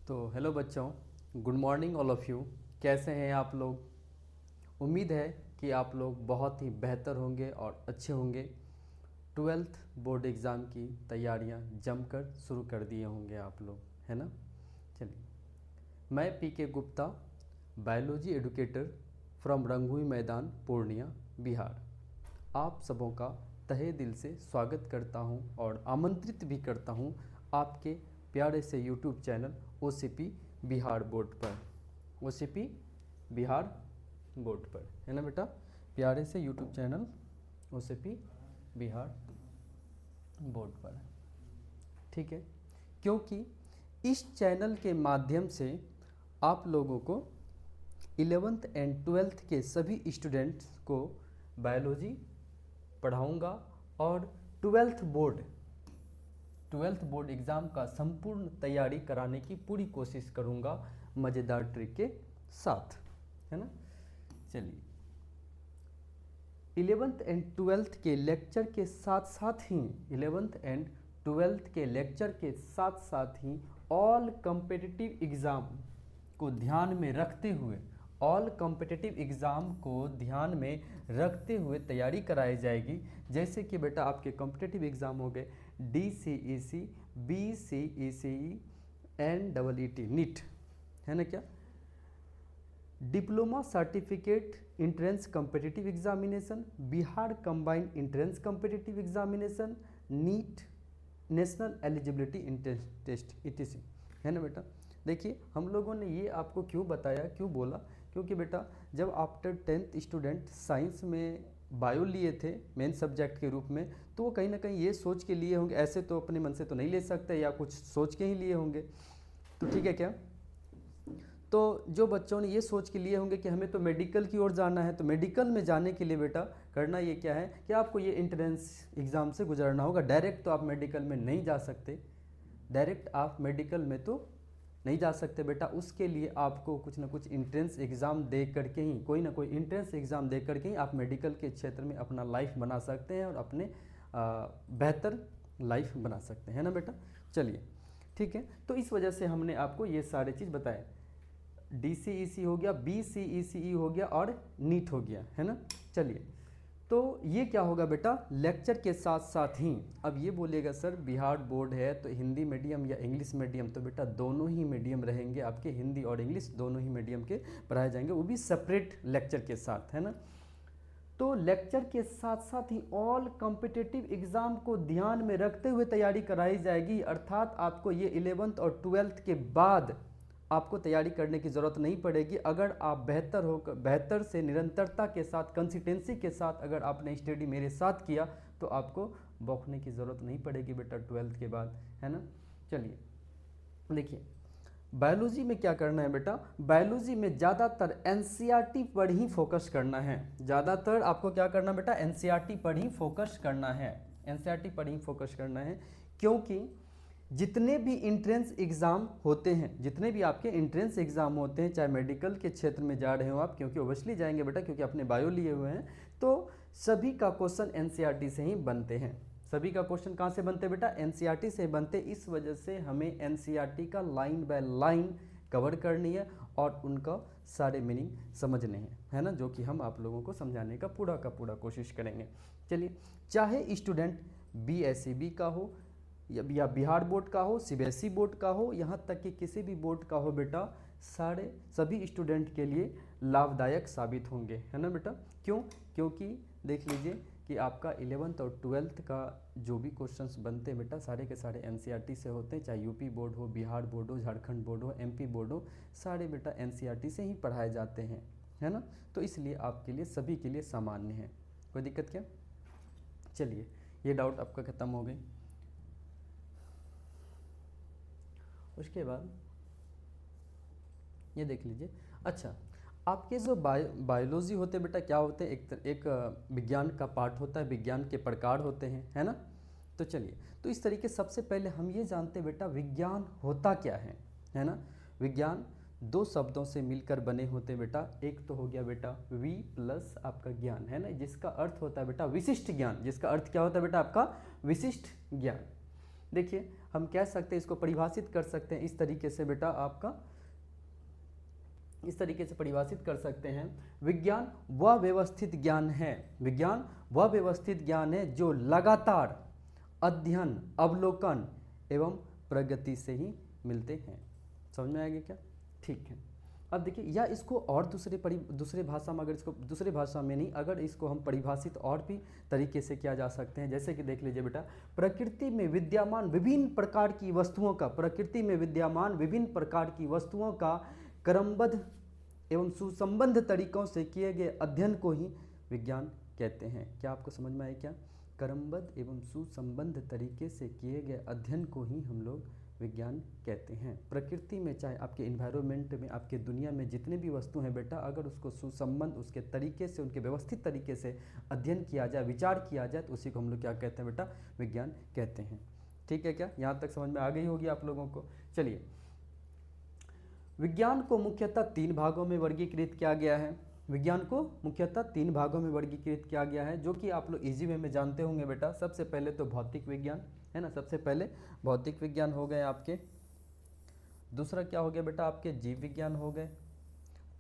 तो हेलो बच्चों, good morning all of you. कैसे हैं आप लोग? उम्मीद है कि आप लोग बहुत ही बेहतर होंगे और अच्छे होंगे। ट्वेल्थ बोर्ड एग्ज़ाम की तैयारियां जमकर शुरू कर दिए होंगे आप लोग, है ना? चलिए, मैं पीके गुप्ता, बायोलॉजी एडुकेटर फ्रॉम रंगूई मैदान, पूर्णिया, बिहार, आप सबों का तहे दिल से स्वागत करता हूं और आमंत्रित भी करता हूं आपके प्यारे से YouTube channel OCP Bihar board पर। ओसीपी बिहार बोर्ड पर, है ना बेटा? प्यारे से YouTube channel OCP Bihar board पर, ठीक है? क्योंकि इस चैनल के माध्यम से आप लोगों को 11th एंड 12th के सभी स्टूडेंट्स को बायोलॉजी पढ़ाऊंगा और 12th बोर्ड एग्ज़ाम का संपूर्ण तैयारी कराने की पूरी कोशिश करूंगा मज़ेदार ट्रिक के साथ, है ना? चलिए, 11th एंड 12th के लेक्चर के साथ साथ ही 11th एंड 12th के लेक्चर के साथ साथ ही ऑल कॉम्पिटिटिव एग्ज़ाम को ध्यान में रखते हुए तैयारी कराई जाएगी। जैसे कि बेटा आपके कॉम्पिटिटिव एग्ज़ाम हो गए DCEC, BCECE, NEET, नीट, है ना? क्या diploma certificate entrance competitive examination, Bihar combined entrance competitive examination, NEET, national eligibility test ETC, है ना बेटा? देखिए, हम लोगों ने ये आपको क्यों बताया, क्यों बोला? क्योंकि बेटा जब आफ्टर 10th स्टूडेंट साइंस में बायो लिए थे मेन सब्जेक्ट के रूप में, तो वो कहीं ना कहीं ये सोच के लिए होंगे, ऐसे तो अपने मन से तो नहीं ले सकते, या कुछ सोच के ही लिए होंगे। तो ठीक है क्या? तो जो बच्चों ने ये सोच के लिए होंगे कि हमें तो मेडिकल की ओर जाना है, तो मेडिकल में जाने के लिए बेटा करना ये क्या है कि आपको ये एंट्रेंस एग्ज़ाम से गुजरना होगा। डायरेक्ट तो आप मेडिकल में नहीं जा सकते, डायरेक्ट आप मेडिकल में तो नहीं जा सकते बेटा। उसके लिए आपको कुछ ना कुछ इंट्रेंस एग्ज़ाम दे करके ही, कोई ना कोई इंट्रेंस एग्ज़ाम दे करके ही आप मेडिकल के क्षेत्र में अपना लाइफ बना सकते हैं और अपने बेहतर लाइफ बना सकते हैं, है ना बेटा? चलिए, ठीक है। तो इस वजह से हमने आपको ये सारे चीज़ बताए। DCEC हो गया, BCECE हो गया और नीट हो गया, है ना? चलिए, तो ये क्या होगा बेटा, लेक्चर के साथ साथ ही अब ये बोलेगा सर बिहार बोर्ड है तो हिंदी मीडियम या इंग्लिश मीडियम, तो बेटा दोनों ही मीडियम रहेंगे आपके, हिंदी और इंग्लिश दोनों ही मीडियम के पढ़ाए जाएंगे, वो भी सेपरेट लेक्चर के साथ, है ना? तो लेक्चर के साथ साथ ही ऑल कॉम्पिटिटिव एग्ज़ाम को ध्यान में रखते हुए तैयारी कराई जाएगी। अर्थात आपको ये 11th और 12th के बाद आपको तैयारी करने की ज़रूरत नहीं पड़ेगी। अगर आप बेहतर से निरंतरता के साथ, कंसिस्टेंसी के साथ अगर आपने स्टडी मेरे साथ किया तो आपको बौखने की ज़रूरत नहीं पड़ेगी बेटा 12th के बाद, है ना? चलिए, देखिए, बायोलॉजी में क्या करना है बेटा, बायोलॉजी में ज़्यादातर NCERT पर ही फोकस करना है। ज़्यादातर आपको क्या करना बेटा, NCERT पर ही फोकस करना है, NCERT पर ही फोकस करना है। क्योंकि जितने भी इंट्रेंस एग्ज़ाम होते हैं, जितने भी आपके इंट्रेंस एग्ज़ाम होते हैं, चाहे मेडिकल के क्षेत्र में जा रहे हो आप, क्योंकि ओबियसली जाएंगे बेटा, क्योंकि अपने बायो लिए हुए हैं, तो सभी का क्वेश्चन NCERT से ही बनते हैं। सभी का क्वेश्चन कहाँ से बनते हैं बेटा, NCERT से बनते। इस वजह से हमें NCERT का लाइन बाय लाइन कवर करनी है और उनका सारे मीनिंग समझने हैं, है ना? जो कि हम आप लोगों को समझाने का पूरा कोशिश करेंगे। चलिए, चाहे स्टूडेंट BSEB का हो या बिहार बोर्ड का हो, CBSE बोर्ड का हो, यहाँ तक कि किसी भी बोर्ड का हो बेटा, सभी स्टूडेंट के लिए लाभदायक साबित होंगे, है ना बेटा? क्यों? क्योंकि देख लीजिए कि आपका 11th और 12th का जो भी क्वेश्चंस बनते हैं बेटा, सारे के सारे NCERT से होते हैं। चाहे यूपी बोर्ड हो, बिहार बोर्ड हो, झारखंड बोर्ड हो, MP बोर्ड हो, सारे बेटा NCERT से ही पढ़ाए जाते हैं, है ना? तो इसलिए आपके लिए, सभी के लिए सामान्य है। कोई दिक्कत क्या? चलिए, ये डाउट आपका ख़त्म हो गई। उसके बाद ये देख लीजिए, अच्छा, आपके जो बायोलॉजी होते हैं बेटा, क्या होते हैं, एक विज्ञान का पार्ट होता है, विज्ञान के प्रकार होते हैं, है ना? तो चलिए, तो इस तरीके सबसे पहले हम ये जानते हैं बेटा विज्ञान होता क्या है ना? विज्ञान दो शब्दों से मिलकर बने होते हैं बेटा। एक तो हो गया बेटा वी प्लस आपका ज्ञान, है ना, जिसका अर्थ होता है बेटा विशिष्ट ज्ञान। जिसका अर्थ क्या होता है बेटा आपका विशिष्ट ज्ञान। देखिए हम कह सकते हैं, इसको परिभाषित कर सकते हैं इस तरीके से बेटा, आपका इस तरीके से परिभाषित कर सकते हैं, विज्ञान वह व्यवस्थित ज्ञान है, विज्ञान वह व्यवस्थित ज्ञान है जो लगातार अध्ययन, अवलोकन एवं प्रगति से ही मिलते हैं। समझ में आएगा क्या? ठीक है। अब देखिए, या इसको और दूसरे भाषा में, अगर इसको दूसरे भाषा में नहीं, अगर इसको हम परिभाषित और भी तरीके से किया जा सकते हैं, जैसे कि देख लीजिए बेटा, प्रकृति में विद्यमान विभिन्न प्रकार की वस्तुओं का, प्रकृति में विद्यमान विभिन्न प्रकार की वस्तुओं का क्रमबद्ध एवं सुसंबद्ध तरीकों से किए गए अध्ययन को ही विज्ञान कहते हैं। क्या आपको समझ में आया क्या? क्रमबद्ध एवं सुसंबद्ध तरीके से किए गए अध्ययन को ही हम लोग विज्ञान कहते हैं। प्रकृति में, चाहे आपके इन्वायरमेंट में, आपके दुनिया में जितने भी वस्तु हैं बेटा, अगर उसको सुसंबद्ध, उसके तरीके से, उनके व्यवस्थित तरीके से अध्ययन किया जाए, विचार किया जाए, तो उसी को हम लोग क्या कहते हैं बेटा? विज्ञान कहते हैं। ठीक है क्या? यहाँ तक समझ में आ गई होगी आप लोगों को। चलिए, विज्ञान को मुख्यतः 3 भागों में वर्गीकृत किया गया है। विज्ञान को मुख्यतः 3 भागों में वर्गीकृत किया गया है, जो कि आप लोग इजी वे में जानते होंगे बेटा। सबसे पहले तो भौतिक विज्ञान है ना, सबसे पहले भौतिक विज्ञान हो गए आपके। दूसरा क्या हो गया बेटा? आपके जीव विज्ञान हो गए।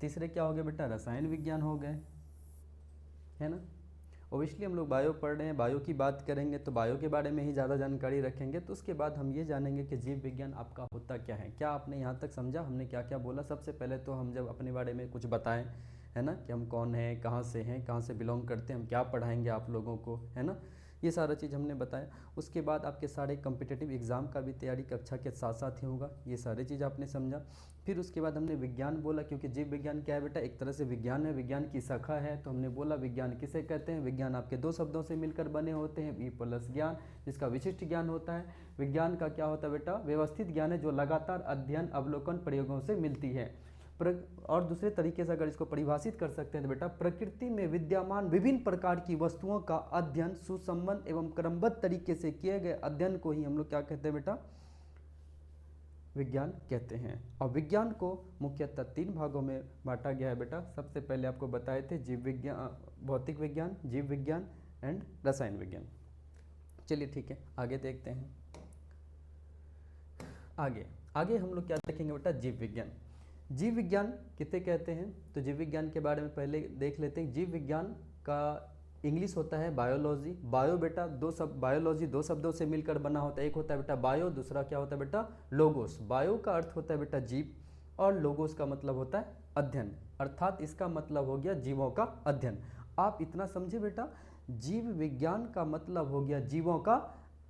तीसरे क्या हो गए बेटा? रसायन विज्ञान हो गए, है ना। ओबियसली हम लोग बायो पढ़ रहे हैं, बायो की बात करेंगे तो बायो के बारे में ही ज़्यादा जानकारी रखेंगे। तो उसके बाद हम ये जानेंगे कि जीव विज्ञान आपका होता क्या है। क्या आपने यहाँ तक समझा हमने क्या क्या बोला? सबसे पहले तो हम जब अपने बारे में कुछ बताएं, है ना, कि हम कौन हैं, कहाँ से बिलोंग करते हैं, हम क्या पढ़ाएंगे आप लोगों को, है ना, ये सारा चीज़ हमने बताया। उसके बाद आपके सारे कम्पिटिटिव एग्ज़ाम का भी तैयारी कक्षा के साथ साथ ही होगा, ये सारी चीज़ आपने समझा। फिर उसके बाद हमने विज्ञान बोला, क्योंकि जीव विज्ञान क्या है बेटा? एक तरह से विज्ञान है, विज्ञान की शाखा है। तो हमने बोला विज्ञान किसे कहते हैं? विज्ञान आपके 2 शब्दों से मिलकर बने होते हैं, वी प्लस ज्ञान, जिसका विशिष्ट ज्ञान होता है। विज्ञान का क्या होता है बेटा? व्यवस्थित ज्ञान है, जो लगातार अध्ययन, अवलोकन, प्रयोगों से मिलती है। और दूसरे तरीके से अगर इसको परिभाषित कर सकते हैं तो बेटा, प्रकृति में विद्यमान विभिन्न प्रकार की वस्तुओं का अध्ययन सुसंबद्ध एवं क्रमबद्ध तरीके से किए गए अध्ययन को ही हम लोग क्या कहते हैं बेटा? विज्ञान कहते हैं। और विज्ञान को मुख्यतः 3 भागों में बांटा गया है बेटा। सबसे पहले आपको बताए थे जीव विज्ञान, भौतिक विज्ञान, जीव विज्ञान एंड रसायन विज्ञान। चलिए ठीक है, आगे देखते हैं। आगे हम लोग क्या देखेंगे बेटा? जीव विज्ञान। जीव विज्ञान किसे कहते हैं? तो जीव विज्ञान के बारे में पहले देख लेते हैं। जीव विज्ञान का इंग्लिश होता है बायोलॉजी। बायो बेटा बायोलॉजी 2 शब्दों से मिलकर बना होता है। एक होता है बेटा बायो, दूसरा क्या होता है बेटा? लोगोस। बायो का अर्थ होता है बेटा जीव, और लोगोस का मतलब होता है अध्ययन, अर्थात इसका मतलब हो गया जीवों का अध्ययन। आप इतना समझे बेटा, जीव विज्ञान का मतलब हो गया जीवों का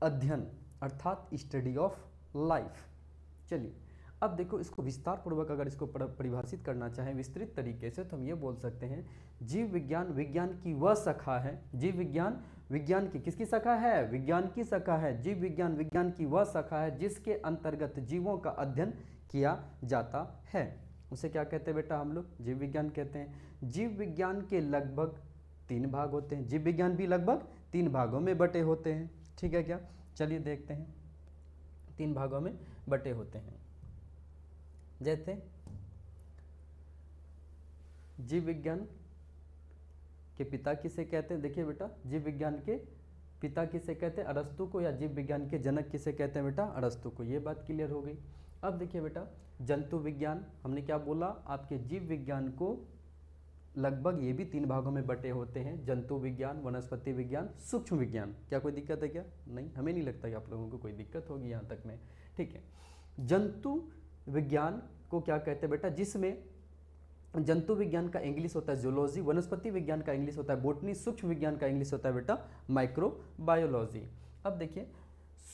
अध्ययन, अर्थात स्टडी ऑफ लाइफ। चलिए, अब देखो, इसको विस्तार पूर्वक अगर इसको परिभाषित करना चाहें विस्तृत तरीके से, तो हम ये बोल सकते हैं, जीव विज्ञान विज्ञान की वह शाखा है। जीव विज्ञान विज्ञान की किसकी शाखा है? विज्ञान की शाखा है। जीव विज्ञान विज्ञान की वह शाखा है जिसके अंतर्गत जीवों का अध्ययन किया जाता है। उसे क्या कहते हैं बेटा? हम लोग जीव विज्ञान कहते हैं। जीव विज्ञान के लगभग 3 भाग होते हैं। जीव विज्ञान भी लगभग 3 भागों में बटे होते हैं। ठीक है क्या? चलिए देखते हैं। 3 भागों में बटे होते हैं। जैसे जीव विज्ञान के पिता किसे कहते हैं? देखिए बेटा, जीव विज्ञान के पिता किसे कहते हैं? अरस्तु को। या जीव विज्ञान के जनक किसे कहते हैं बेटा? अरस्तु को। ये बात क्लियर हो गई। अब देखिए बेटा, जंतु विज्ञान, हमने क्या बोला? आपके जीव विज्ञान को लगभग ये भी 3 भागों में बटे होते हैं। जंतु विज्ञान, वनस्पति विज्ञान, सूक्ष्म विज्ञान। क्या कोई दिक्कत है क्या? नहीं, हमें नहीं लगता कि आप लोगों को कोई दिक्कत होगी यहाँ तक में। ठीक है, जंतु विज्ञान को क्या कहते हैं बेटा? जिसमें जंतु विज्ञान का इंग्लिश होता है जूलॉजी, वनस्पति विज्ञान का इंग्लिश होता है बॉटनी, सूक्ष्म विज्ञान का इंग्लिश होता है बेटा माइक्रोबायोलॉजी। अब देखिए,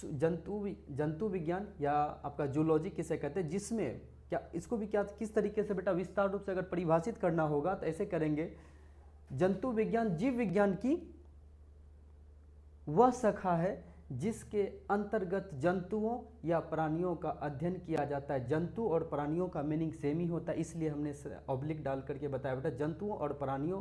जंतु विज्ञान या आपका जूलॉजी किसे कहते हैं? जिसमें क्या, इसको भी क्या किस तरीके से बेटा विस्तार रूप से अगर परिभाषित करना होगा तो ऐसे करेंगे, जंतु विज्ञान जीव विज्ञान की वह शाखा है जिसके अंतर्गत जंतुओं या प्राणियों का अध्ययन किया जाता है। जंतु और प्राणियों का मीनिंग सेम ही होता है, इसलिए हमने ऑब्लिक डाल करके बताया बेटा, जंतुओं और प्राणियों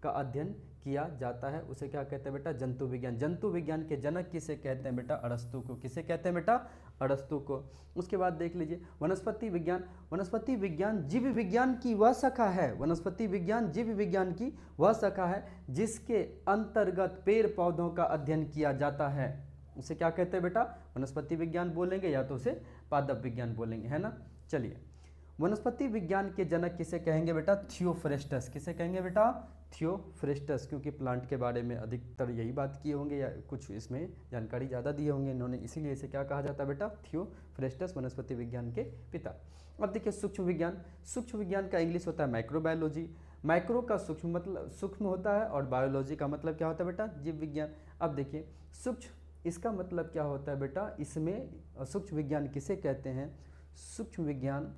का अध्ययन किया जाता है, उसे क्या कहते हैं बेटा? जंतु विज्ञान। जंतु विज्ञान के जनक किसे कहते हैं बेटा? अरस्तु को। किसे कहते हैं बेटा? अरस्तु को। उसके बाद देख लीजिए वनस्पति विज्ञान। वनस्पति विज्ञान जीव विज्ञान की वह शाखा है, वनस्पति विज्ञान जीव विज्ञान की वह शाखा है जिसके अंतर्गत पेड़ पौधों का अध्ययन किया जाता है। उसे क्या कहते हैं बेटा, वनस्पति विज्ञान बोलेंगे या तो उसे पादप विज्ञान बोलेंगे, है ना। चलिए, वनस्पति विज्ञान के जनक किसे कहेंगे बेटा, थियोफ्रेस्टस। किसे कहेंगे बेटा, थियोफ्रेस्टस, क्योंकि प्लांट के बारे में अधिकतर यही बात किए होंगे या कुछ इसमें जानकारी ज़्यादा दिए होंगे इन्होंने, इसीलिए इसे क्या कहा जाता है बेटा, थियोफ्रेस्टस, वनस्पति विज्ञान के पिता। अब देखिए सूक्ष्म विज्ञान, सूक्ष्म विज्ञान का इंग्लिश होता है माइक्रोबायोलॉजी। माइक्रो का सूक्ष्म मतलब सूक्ष्म होता है और बायोलॉजी का मतलब क्या होता है बेटा, जीव विज्ञान। अब देखिए सूक्ष्म, इसका मतलब क्या होता है बेटा, इसमें सूक्ष्म विज्ञान किसे कहते हैं, सूक्ष्म विज्ञान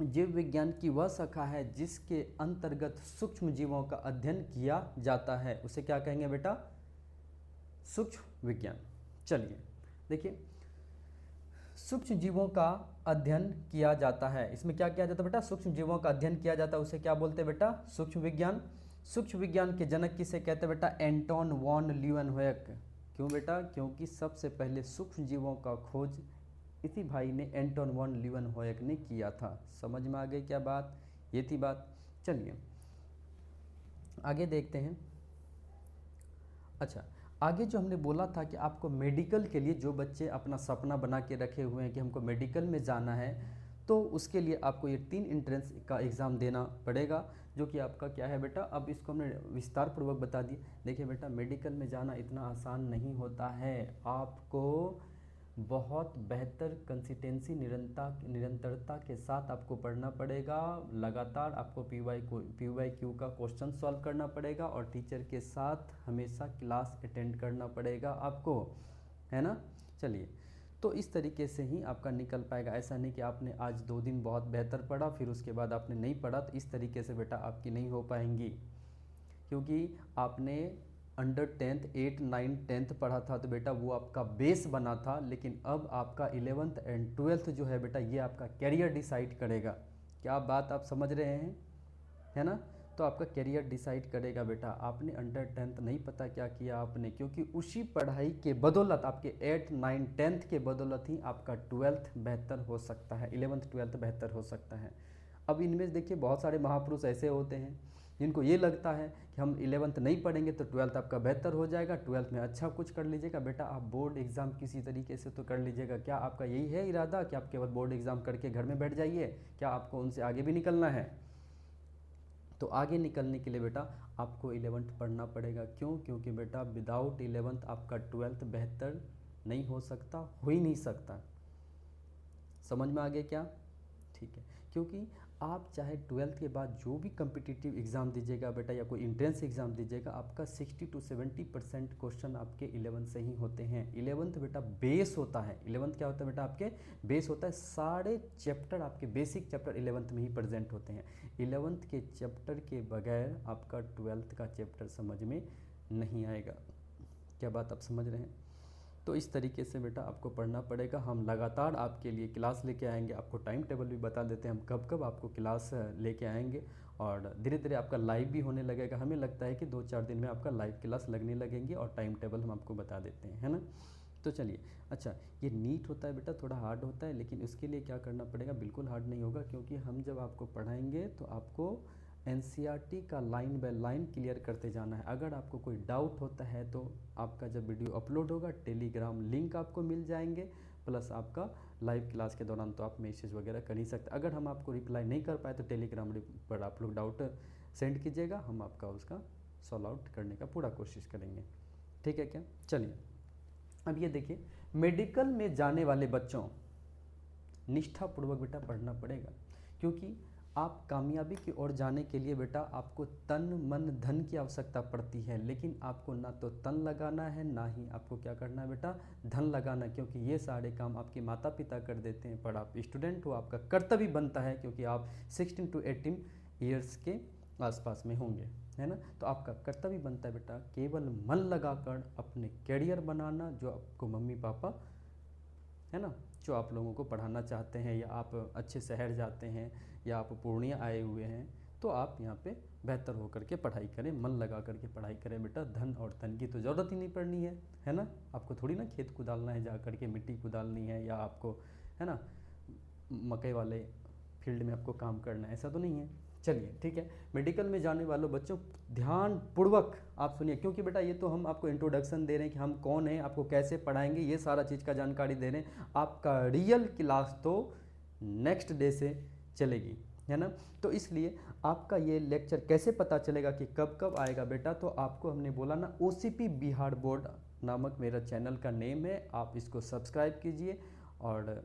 जीव विज्ञान की वह शाखा है जिसके अंतर्गत सूक्ष्म जीवों का अध्ययन किया जाता है, उसे क्या कहेंगे बेटा, सूक्ष्म विज्ञान। चलिए देखिए, सूक्ष्म जीवों का अध्ययन किया जाता है, इसमें क्या किया जाता है बेटा, सूक्ष्म जीवों का अध्ययन किया जाता है, उसे क्या बोलते हैं बेटा, सूक्ष्म विज्ञान। सूक्ष्म विज्ञान के जनक किसे कहते हैं बेटा, एंटोन वॉन ल्यूवेनहोयक। क्यों बेटा, क्योंकि सबसे पहले सूक्ष्म जीवों का खोज इसी भाई ने एंटोन वॉन ल्यूवेनहोयक ने किया था। समझ में आ गई क्या बात, ये थी बात। चलिए आगे देखते हैं। अच्छा, आगे जो हमने बोला था कि आपको मेडिकल के लिए, जो बच्चे अपना सपना बना के रखे हुए हैं कि हमको मेडिकल में जाना है, तो उसके लिए आपको ये 3 एंट्रेंस का एग्ज़ाम देना पड़ेगा, जो कि आपका क्या है बेटा, अब इसको हमने विस्तार पूर्वक बता दिए। देखिए बेटा, मेडिकल में जाना इतना आसान नहीं होता है, आपको बहुत बेहतर कंसिस्टेंसी निरंतरता के साथ आपको पढ़ना पड़ेगा। लगातार आपको PYQ का क्वेश्चन सॉल्व करना पड़ेगा और टीचर के साथ हमेशा क्लास अटेंड करना पड़ेगा आपको, है ना। चलिए, तो इस तरीके से ही आपका निकल पाएगा। ऐसा नहीं कि आपने आज 2 दिन बहुत बेहतर पढ़ा फिर उसके बाद आपने नहीं पढ़ा, तो इस तरीके से बेटा आपकी नहीं हो पाएंगी, क्योंकि आपने अंडर 10th 8 9 10th पढ़ा था तो बेटा वो आपका बेस बना था, लेकिन अब आपका 11th एंड 12th जो है बेटा, ये आपका कैरियर डिसाइड करेगा। क्या बात आप समझ रहे हैं, है ना। तो आपका कैरियर डिसाइड करेगा बेटा। आपने अंडर 10th नहीं पता क्या किया आपने, क्योंकि उसी पढ़ाई के बदौलत आपके 8 9 10th के बदौलत ही आपका 12th बेहतर हो सकता है, 11th 12th बेहतर हो सकता है। अब इनमें देखिए बहुत सारे महापुरुष ऐसे होते हैं जिनको ये लगता है कि हम 11th नहीं पढ़ेंगे तो 12th आपका बेहतर हो जाएगा, 12th में अच्छा कुछ कर लीजिएगा। बेटा आप बोर्ड एग्ज़ाम किसी तरीके से तो कर लीजिएगा। क्या आपका यही है इरादा कि आप केवल बोर्ड एग्ज़ाम करके घर में बैठ जाइए? क्या आपको उनसे आगे भी निकलना है? तो आगे निकलने के लिए बेटा आपको 11th पढ़ना पड़ेगा। क्यों? क्योंकि बेटा विदाउट 11th आपका 12th बेहतर नहीं हो सकता, हो ही नहीं सकता। समझ में आ गया क्या? ठीक है, क्योंकि आप चाहे 12th के बाद जो भी कम्पिटिटिव एग्ज़ाम दीजिएगा बेटा या कोई इंट्रेंस एग्ज़ाम दीजिएगा, आपका 60 to 70% क्वेश्चन आपके 11th से ही होते हैं। 11th बेटा बेस होता है। 11th क्या होता है बेटा? आपके बेस होता है। सारे चैप्टर आपके बेसिक चैप्टर 11th में ही प्रेजेंट होते हैं। 11th के चैप्टर के बगैर आपका 12th का चैप्टर समझ में नहीं आएगा। क्या बात आप समझ रहे हैं? तो इस तरीके से बेटा आपको पढ़ना पड़ेगा। हम लगातार आपके लिए क्लास लेके आएंगे, आपको टाइम टेबल भी बता देते हैं हम कब कब आपको क्लास लेके आएंगे, और धीरे धीरे आपका लाइव भी होने लगेगा। हमें लगता है कि 2-4 दिन में आपका लाइव क्लास लगने लगेंगी और टाइम टेबल हम आपको बता देते हैं, है ना। तो चलिए, अच्छा ये नीट होता है बेटा, थोड़ा हार्ड होता है, लेकिन उसके लिए क्या करना पड़ेगा, बिल्कुल हार्ड नहीं होगा, क्योंकि हम जब आपको पढ़ाएंगे तो आपको NCERT का लाइन बाय लाइन क्लियर करते जाना है। अगर आपको कोई डाउट होता है तो आपका जब वीडियो अपलोड होगा टेलीग्राम लिंक आपको मिल जाएंगे, प्लस आपका लाइव क्लास के दौरान तो आप मैसेज वगैरह कर ही सकते। अगर हम आपको रिप्लाई नहीं कर पाए तो टेलीग्राम पर आप लोग डाउट सेंड कीजिएगा, हम आपका उसका सॉल्व आउट करने का पूरा कोशिश करेंगे। ठीक है क्या? चलिए अब ये देखिए, मेडिकल में जाने वाले बच्चों निष्ठापूर्वक बेटा पढ़ना पड़ेगा, क्योंकि आप कामयाबी की ओर जाने के लिए बेटा आपको तन मन धन की आवश्यकता पड़ती है, लेकिन आपको ना तो तन लगाना है ना ही आपको क्या करना है बेटा, धन लगाना, क्योंकि ये सारे काम आपके माता पिता कर देते हैं। पर आप स्टूडेंट हो, आपका कर्तव्य बनता है, क्योंकि आप 16 to 18 ईयर्स के आसपास में होंगे, है ना। तो आपका कर्तव्य बनता है बेटा केवल मन लगाकर अपने कैरियर बनाना, जो आपको मम्मी पापा है ना, जो आप लोगों को पढ़ाना चाहते हैं, या आप अच्छे शहर जाते हैं या आप पूर्णिया आए हुए हैं, तो आप यहाँ पे बेहतर होकर के पढ़ाई करें, मन लगा करके पढ़ाई करें बेटा। धन और तन की तो ज़रूरत ही नहीं पड़नी है ना। आपको थोड़ी ना खेत कुदालना है, जा करके मिट्टी कुदालनी है, या आपको है ना मकई वाले फील्ड में आपको काम करना है, ऐसा तो नहीं है। चलिए ठीक है, मेडिकल में जाने वालों बच्चों ध्यान पूर्वक आप सुनिए, क्योंकि बेटा ये तो हम आपको इंट्रोडक्शन दे रहे हैं कि हम कौन हैं, आपको कैसे पढ़ाएंगे, ये सारा चीज़ का जानकारी दे रहे हैं। आपका रियल क्लास तो नेक्स्ट डे से चलेगी, है ना। तो इसलिए आपका ये लेक्चर कैसे पता चलेगा कि कब कब आएगा बेटा, तो आपको हमने बोला ना, OCP बिहार बोर्ड नामक मेरा चैनल का नेम है, आप इसको सब्सक्राइब कीजिए और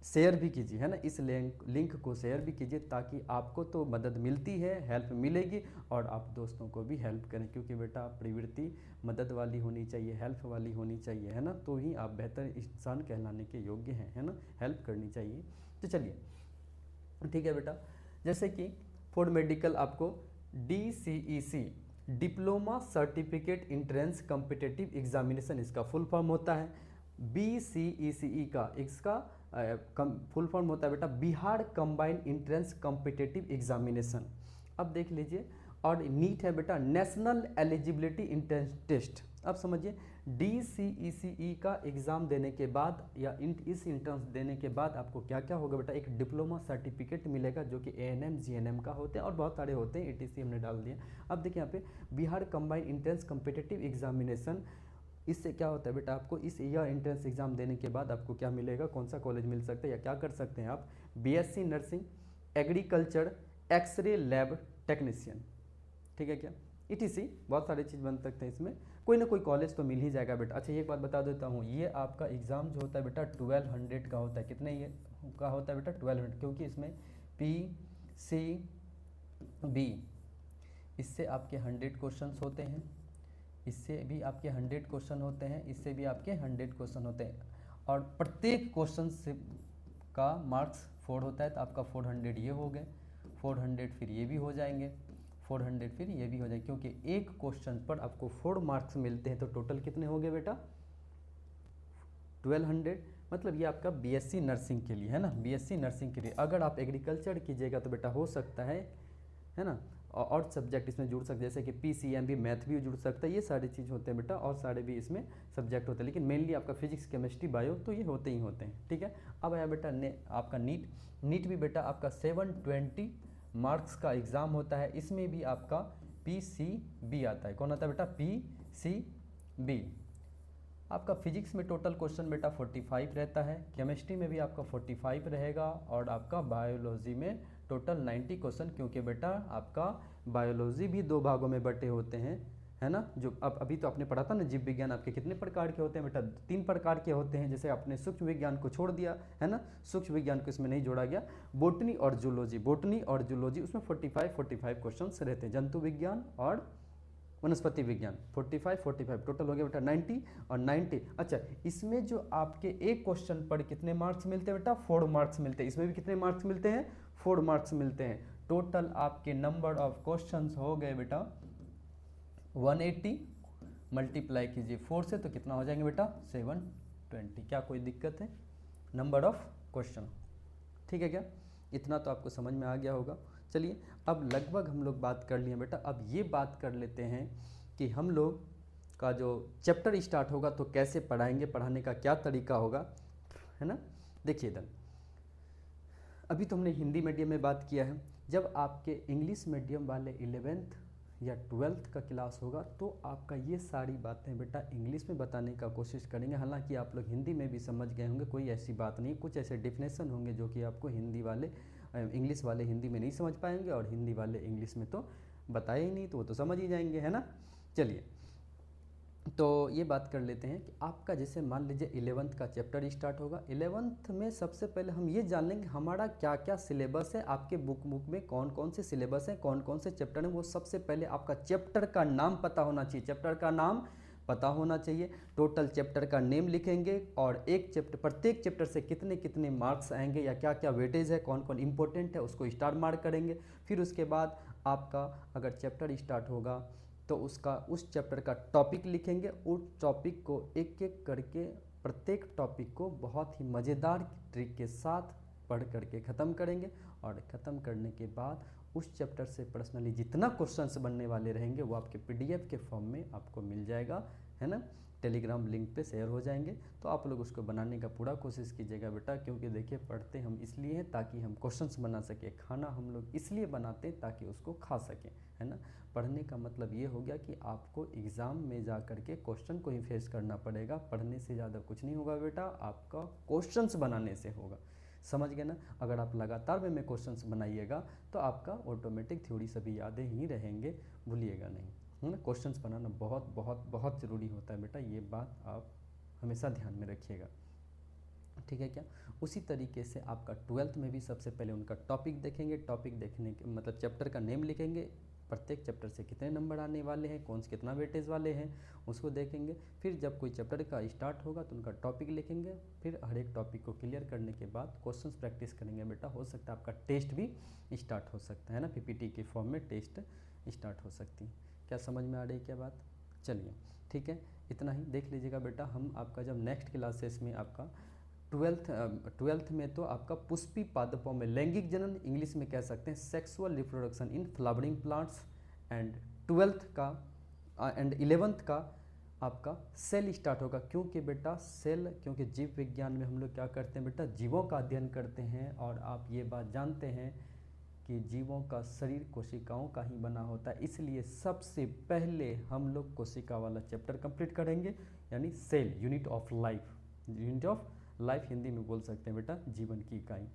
शेयर भी कीजिए, है ना। इस लिंक को शेयर भी कीजिए, ताकि आपको तो मदद मिलती है, हेल्प मिलेगी, और आप दोस्तों को भी हेल्प करें, क्योंकि बेटा प्रवृत्ति मदद वाली होनी चाहिए, हेल्प वाली होनी चाहिए, है ना, तो ही आप बेहतर इंसान कहलाने के योग्य हैं, है ना, हेल्प करनी चाहिए। तो चलिए ठीक है बेटा, जैसे कि फॉर मेडिकल आपको DCEC diploma certificate entrance competitive examination इसका फुल फॉर्म होता है। BCECE का इसका फुल फॉर्म होता है बेटा Bihar combined entrance competitive examination. अब देख लीजिए, और नीट है बेटा नेशनल एलिजिबिलिटी इंट्रेंस टेस्ट। अब समझिए, DCECE का एग्ज़ाम देने के बाद या इस इंट्रेंस देने के बाद आपको क्या क्या होगा बेटा, एक डिप्लोमा सर्टिफिकेट मिलेगा जो कि ANM GNM का होते हैं और बहुत सारे होते हैं, ETC हमने डाल दिया। अब देखिए यहाँ पे Bihar combined entrance competitive examination, इससे क्या होता है बेटा, आपको इस यह एंट्रेंस एग्जाम देने के बाद आपको क्या मिलेगा, कौन सा कॉलेज मिल सकता है या क्या कर सकते हैं आप, BSc nursing, agriculture, x-ray lab technician, ठीक है क्या, ETC बहुत सारी चीज़ बन सकते हैं इसमें, कोई ना कोई कॉलेज तो मिल ही जाएगा बेटा। अच्छा एक बात बता देता हूँ, ये आपका एग्ज़ाम जो होता है बेटा 1200 का होता है। कितने ये का होता है बेटा, 1200, क्योंकि इसमें PCB इससे आपके 100 क्वेश्चंस होते हैं, इससे भी आपके 100 क्वेश्चन होते हैं, इससे भी आपके 100 क्वेश्चन होते हैं, और प्रत्येक क्वेश्चन से का मार्क्स 4 होता है। तो आपका 400 ये हो गए, 400 फिर ये भी हो जाएंगे, 400 फिर ये भी हो जाएंगे, क्योंकि एक क्वेश्चन पर आपको 4 मार्क्स मिलते हैं। तो टोटल कितने हो गए बेटा, 1200। मतलब ये आपका BSc नर्सिंग के लिए है ना, BSc नर्सिंग के लिए। अगर आप एग्रीकल्चर कीजिएगा तो बेटा हो सकता है ना, और सब्जेक्ट इसमें जुड़ सकते हैं, जैसे कि PCM मैथ भी जुड़ सकता है, ये सारी चीज़ होते हैं बेटा, और सारे भी इसमें सब्जेक्ट होते हैं, लेकिन मेनली आपका फिजिक्स केमिस्ट्री बायो तो ये होते ही होते हैं, ठीक है। अब आया बेटा आपका नीट भी बेटा आपका 720 मार्क्स का एग्ज़ाम होता है, इसमें भी आपका PCB आता है। कौन आता है बेटा, PCB। आपका फिजिक्स में टोटल क्वेश्चन बेटा 45 रहता है, केमिस्ट्री में भी आपका 45 रहेगा, और आपका बायोलॉजी में टोटल 90 क्वेश्चन, क्योंकि बेटा आपका बायोलॉजी भी 2 भागों में बटे होते हैं, है ना। जो अब अभी तो आपने पढ़ा था ना, जीव विज्ञान आपके कितने प्रकार के होते हैं बेटा, 3 प्रकार के होते हैं। जैसे आपने सूक्ष्म विज्ञान को छोड़ दिया है ना, सूक्ष्म विज्ञान को इसमें नहीं जोड़ा गया। बोटनी और जूलॉजी उसमें 45 क्वेश्चन रहते हैं। जंतु विज्ञान और वनस्पति विज्ञान 45 टोटल हो गया बेटा 90 और 90। अच्छा, इसमें जो आपके एक क्वेश्चन पर कितने मार्क्स मिलते हैं बेटा, 4 मार्क्स मिलते हैं। इसमें भी कितने मार्क्स मिलते हैं, 4 मार्क्स मिलते हैं। टोटल आपके नंबर ऑफ क्वेश्चंस हो गए बेटा 180, मल्टीप्लाई कीजिए 4 से तो कितना हो जाएंगे बेटा 720। क्या कोई दिक्कत है, नंबर ऑफ क्वेश्चन, ठीक है क्या, इतना तो आपको समझ में आ गया होगा। चलिए अब लगभग हम लोग बात कर लिए बेटा, अब ये बात कर लेते हैं कि हम लोग का जो चैप्टर स्टार्ट होगा तो कैसे पढ़ाएंगे, पढ़ाने का क्या तरीका होगा, है ना। देखिए इधर अभी तो हमने हिंदी मीडियम में बात किया है, जब आपके इंग्लिश मीडियम वाले 11th या 12th का क्लास होगा तो आपका ये सारी बातें बेटा इंग्लिश में बताने का कोशिश करेंगे। हालांकि आप लोग हिंदी में भी समझ गए होंगे, कोई ऐसी बात नहीं, कुछ ऐसे डेफिनेशन होंगे जो कि आपको इंग्लिश वाले हिंदी में नहीं समझ पाएंगे, और हिंदी वाले इंग्लिश में तो बताए ही नहीं, तो वो तो समझ ही जाएंगे, है ना। चलिए तो ये बात कर लेते हैं कि आपका जैसे मान लीजिए 11th का चैप्टर स्टार्ट होगा। 11th में सबसे पहले हम ये जान लेंगे हमारा क्या क्या सिलेबस है, आपके बुक में कौन कौन से सिलेबस हैं, कौन कौन से चैप्टर हैं। वो सबसे पहले आपका चैप्टर का नाम पता होना चाहिए, चैप्टर का नाम पता होना चाहिए। टोटल चैप्टर का नेम लिखेंगे, और प्रत्येक चैप्टर से कितने कितने मार्क्स आएंगे या क्या क्या वेटेज है, कौन कौन इंपॉर्टेंट है, उसको स्टार मार्क करेंगे। फिर उसके बाद आपका अगर चैप्टर स्टार्ट होगा तो उस चैप्टर का टॉपिक लिखेंगे, उस टॉपिक को एक एक करके प्रत्येक टॉपिक को बहुत ही मज़ेदार ट्रिक के साथ पढ़ करके ख़त्म करेंगे। और ख़त्म करने के बाद उस चैप्टर से पर्सनली जितना क्वेश्चंस बनने वाले रहेंगे वो आपके PDF के फॉर्म में आपको मिल जाएगा, है ना। टेलीग्राम लिंक पे शेयर हो जाएंगे, तो आप लोग उसको बनाने का पूरा कोशिश कीजिएगा बेटा, क्योंकि देखिए पढ़ते हम इसलिए हैं ताकि हम क्वेश्चंस बना सकें, खाना हम लोग इसलिए बनाते हैं ताकि उसको खा सकें, है ना। पढ़ने का मतलब ये हो गया कि आपको एग्ज़ाम में जा कर के क्वेश्चन को ही फेस करना पड़ेगा, पढ़ने से ज़्यादा कुछ नहीं होगा बेटा, आपका क्वेश्चंस बनाने से होगा, समझ गए ना। अगर आप लगातार वे में क्वेश्चंस बनाइएगा तो आपका ऑटोमेटिक थ्योरी सभी यादें ही रहेंगे, भूलिएगा नहीं, है ना। क्वेश्चंस बनाना बहुत बहुत बहुत ज़रूरी होता है बेटा, ये बात आप हमेशा ध्यान में रखिएगा, ठीक है क्या। उसी तरीके से आपका 12th में भी सबसे पहले उनका टॉपिक देखेंगे, टॉपिक देखने के मतलब चैप्टर का नेम लिखेंगे, प्रत्येक चैप्टर से कितने नंबर आने वाले हैं, कौन से कितना वेटेज वाले हैं उसको देखेंगे। फिर जब कोई चैप्टर का स्टार्ट होगा तो उनका टॉपिक लिखेंगे, फिर हर एक टॉपिक को क्लियर करने के बाद क्वेश्चंस प्रैक्टिस करेंगे बेटा। हो सकता है आपका टेस्ट भी स्टार्ट हो सकता है ना, पीपीटी के फॉर्म में टेस्ट स्टार्ट हो सकती है। क्या समझ में आ रही है क्या बात? चलिए ठीक है, इतना ही देख लीजिएगा बेटा। हम आपका जब नेक्स्ट क्लासेस में आपका 12th में तो आपका पुष्पी पादपों में लैंगिक जनन, इंग्लिश में कह सकते हैं sexual reproduction in flowering plants, and 12th का एंड 11th का आपका सेल स्टार्ट होगा। क्योंकि बेटा सेल, क्योंकि जीव विज्ञान में हम लोग क्या करते हैं बेटा, जीवों का अध्ययन करते हैं, और आप ये बात जानते हैं कि जीवों का शरीर कोशिकाओं का ही बना होता है, इसलिए सबसे पहले हम लोग कोशिका वाला चैप्टर कंप्लीट करेंगे, यानी cell, unit of life, unit of life Hindi में बोल सकते हैं बेटा, जीवन की इकाई।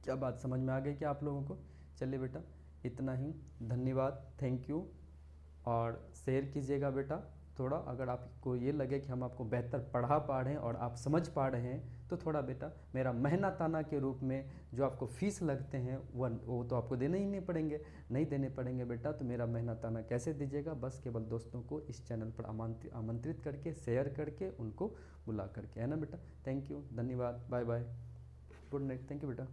क्या बात समझ में आ गई क्या आप लोगों को? चलिए बेटा इतना ही, धन्यवाद, थैंक यू। और शेयर कीजिएगा बेटा थोड़ा, अगर आपको ये लगे कि हम आपको बेहतर पढ़ा पा रहे हैं और आप समझ पा रहे हैं, तो थोड़ा बेटा मेरा मेहनताना के रूप में जो आपको फीस लगते हैं वो तो आपको देने ही नहीं पड़ेंगे, नहीं देने पड़ेंगे बेटा। तो मेरा मेहनताना कैसे दीजिएगा? बस केवल दोस्तों को इस चैनल पर आमंत्रित करके, शेयर करके, उनको बुला करके, है ना बेटा। थैंक यू, धन्यवाद, bye bye, good night, thank you बेटा।